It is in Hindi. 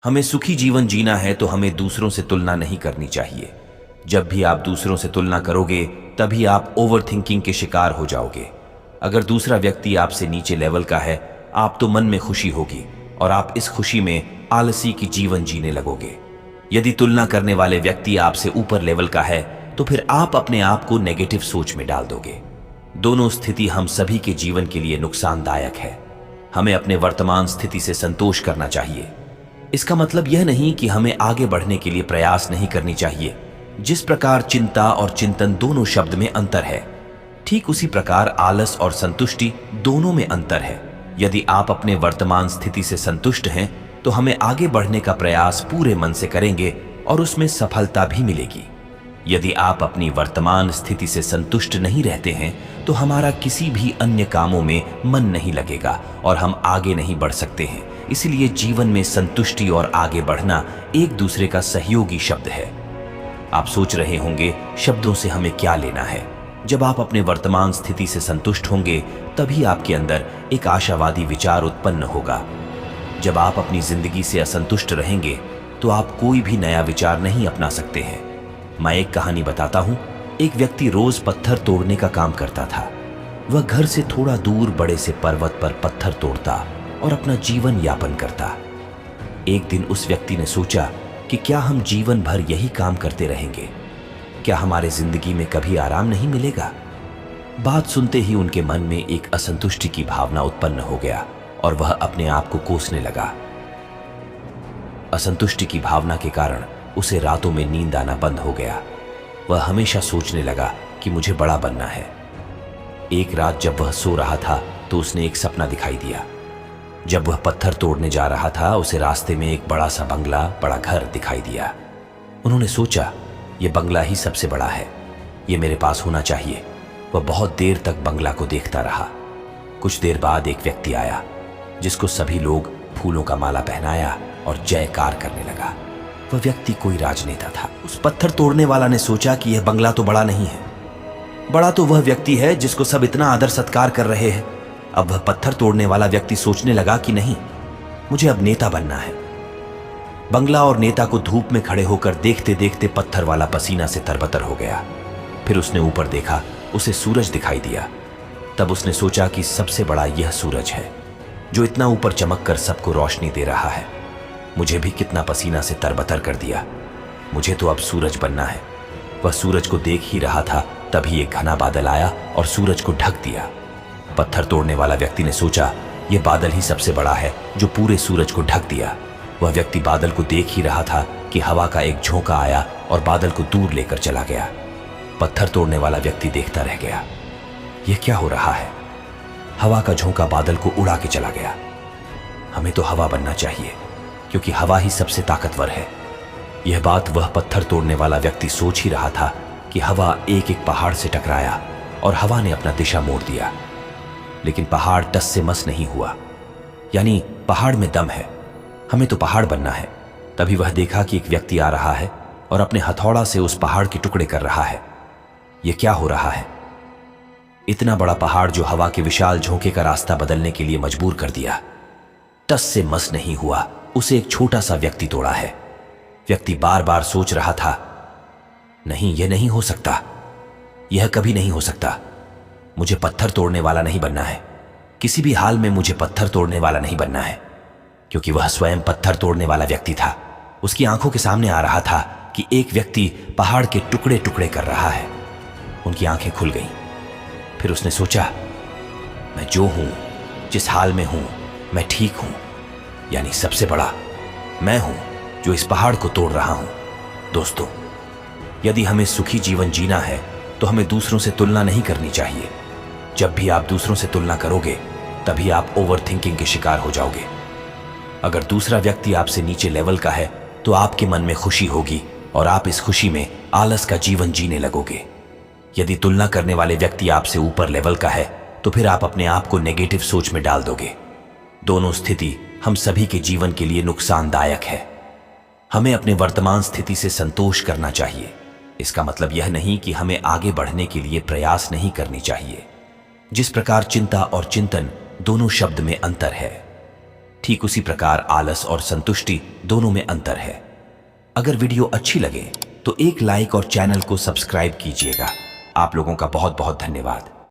हमें सुखी जीवन जीना है तो हमें दूसरों से तुलना नहीं करनी चाहिए। जब भी आप दूसरों से तुलना करोगे तभी आप ओवर थिंकिंग के शिकार हो जाओगे। अगर दूसरा व्यक्ति आपसे नीचे लेवल का है, आप तो मन में खुशी होगी और आप इस खुशी में आलसी की जीवन जीने लगोगे। यदि तुलना करने वाले व्यक्ति आपसे ऊपर लेवल का है तो फिर आप अपने आप को नेगेटिव सोच में डाल दोगे। दोनों स्थिति हम सभी के जीवन के लिए नुकसानदायक है। हमें अपने वर्तमान स्थिति से संतोष करना चाहिए। इसका मतलब यह नहीं कि हमें आगे बढ़ने के लिए प्रयास नहीं करनी चाहिए। जिस प्रकार चिंता और चिंतन दोनों शब्द में अंतर है, ठीक उसी प्रकार आलस और संतुष्टि दोनों में अंतर है। यदि आप अपने वर्तमान स्थिति से संतुष्ट हैं तो हमें आगे बढ़ने का प्रयास पूरे मन से करेंगे और उसमें सफलता भी मिलेगी। यदि आप अपनी वर्तमान स्थिति से संतुष्ट नहीं रहते हैं तो हमारा किसी भी अन्य कामों में मन नहीं लगेगा और हम आगे नहीं बढ़ सकते हैं। इसलिए जीवन में संतुष्टि और आगे बढ़ना एक दूसरे का सहयोगी शब्द है। आप सोच रहे होंगे शब्दों से हमें क्या लेना है। जब आप अपने वर्तमान स्थिति से संतुष्ट होंगे तभी आपके अंदर एक आशावादी विचार उत्पन्न होगा। जब आप अपनी जिंदगी से असंतुष्ट रहेंगे तो आप कोई भी नया विचार नहीं अपना सकते हैं। मैं एक कहानी बताता हूं। एक व्यक्ति रोज पत्थर तोड़ने का काम करता था। वह घर से थोड़ा दूर बड़े से पर्वत पर पत्थर तोड़ता और अपना जीवन यापन करता। एक दिन उस व्यक्ति ने सोचा कि क्या हम जीवन भर यही काम करते रहेंगे? क्या हमारे जिंदगी में कभी आराम नहीं मिलेगा? बात सुनते ही उनके मन में एक असंतुष्टि की भावना उत्पन्न हो गया और वह अपने आप को कोसने लगा। असंतुष्टि की भावना के कारण उसे रातों में नींद आना बंद हो गया। वह हमेशा सोचने लगा कि मुझे बड़ा बनना है। एक रात जब वह सो रहा था तो उसने एक सपना दिखाई दिया। जब वह पत्थर तोड़ने जा रहा था उसे रास्ते में एक बड़ा सा बंगला, बड़ा घर दिखाई दिया। उन्होंने सोचा यह बंगला ही सबसे बड़ा है, यह मेरे पास होना चाहिए। वह बहुत देर तक बंगला को देखता रहा। कुछ देर बाद एक व्यक्ति आया जिसको सभी लोग फूलों का माला पहनाया और जयकार करने लगा। वह व्यक्ति कोई राजनेता था। उस पत्थर तोड़ने वाला ने सोचा कि यह बंगला तो बड़ा नहीं है, बड़ा तो वह व्यक्ति है जिसको सब इतना आदर सत्कार कर रहे हैं। अब वह पत्थर तोड़ने वाला व्यक्ति सोचने लगा कि नहीं, मुझे अब नेता बनना है। बंगला और नेता को धूप में खड़े होकर देखते देखते पत्थर वाला पसीना से तरबतर हो गया। फिर उसने ऊपर देखा, उसे सूरज दिखाई दिया। तब उसने सोचा कि सबसे बड़ा यह सूरज है जो इतना ऊपर चमक कर सबको रोशनी दे रहा है। मुझे भी कितना पसीना से तरबतर कर दिया, मुझे तो अब सूरज बनना है। वह सूरज को देख ही रहा था तभी एक घना बादल आया और सूरज को ढक दिया। पत्थर तोड़ने वाला व्यक्ति ने सोचा यह बादल ही सबसे बड़ा है जो पूरे सूरज को ढक दिया। वह व्यक्ति बादल को देख ही रहा था कि हवा का एक झोंका आया और बादल को दूर लेकर चला गया। पत्थर तोड़ने वाला व्यक्ति देखता रह गया, यह क्या हो रहा है? हवा का झोंका बादल को उड़ा के चला गया। हमें तो हवा बनना चाहिए क्योंकि हवा ही सबसे ताकतवर है। यह बात वह पत्थर तोड़ने वाला व्यक्ति सोच ही रहा था कि हवा एक एक पहाड़ से टकराया और हवा ने अपना दिशा मोड़ दिया, लेकिन पहाड़ टस से मस नहीं हुआ। यानी पहाड़ में दम है, हमें तो पहाड़ बनना है। तभी वह देखा कि एक व्यक्ति आ रहा है और अपने हथौड़ा से उस पहाड़ के टुकड़े कर रहा है। यह क्या हो रहा है? इतना बड़ा पहाड़ जो हवा के विशाल झोंके का रास्ता बदलने के लिए मजबूर कर दिया, टस से मस नहीं हुआ, उसे एक छोटा सा व्यक्ति तोड़ा है। व्यक्ति बार बार सोच रहा था, नहीं, यह नहीं हो सकता, यह कभी नहीं हो सकता। मुझे पत्थर तोड़ने वाला नहीं बनना है, किसी भी हाल में मुझे पत्थर तोड़ने वाला नहीं बनना है। क्योंकि वह स्वयं पत्थर तोड़ने वाला व्यक्ति था। उसकी आंखों के सामने आ रहा था कि एक व्यक्ति पहाड़ के टुकड़े टुकड़े कर रहा है। उनकी आंखें खुल गईं। फिर उसने सोचा, मैं जो हूं, जिस हाल में हूं, मैं ठीक हूं। यानी सबसे बड़ा मैं हूं जो इस पहाड़ को तोड़ रहा हूं। दोस्तों, यदि हमें सुखी जीवन जीना है तो हमें दूसरों से तुलना नहीं करनी चाहिए। जब भी आप दूसरों से तुलना करोगे तभी आप ओवर थिंकिंग के शिकार हो जाओगे। अगर दूसरा व्यक्ति आपसे नीचे लेवल का है तो आपके मन में खुशी होगी और आप इस खुशी में आलस का जीवन जीने लगोगे। यदि तुलना करने वाले व्यक्ति आपसे ऊपर लेवल का है तो फिर आप अपने आप को नेगेटिव सोच में डाल दोगे। दोनों स्थिति हम सभी के जीवन के लिए नुकसानदायक है। हमें अपने वर्तमान स्थिति से संतोष करना चाहिए। इसका मतलब यह नहीं कि हमें आगे बढ़ने के लिए प्रयास नहीं करनी चाहिए। जिस प्रकार चिंता और चिंतन दोनों शब्द में अंतर है, ठीक उसी प्रकार आलस और संतुष्टि दोनों में अंतर है। अगर वीडियो अच्छी लगे तो एक लाइक और चैनल को सब्सक्राइब कीजिएगा। आप लोगों का बहुत बहुत धन्यवाद।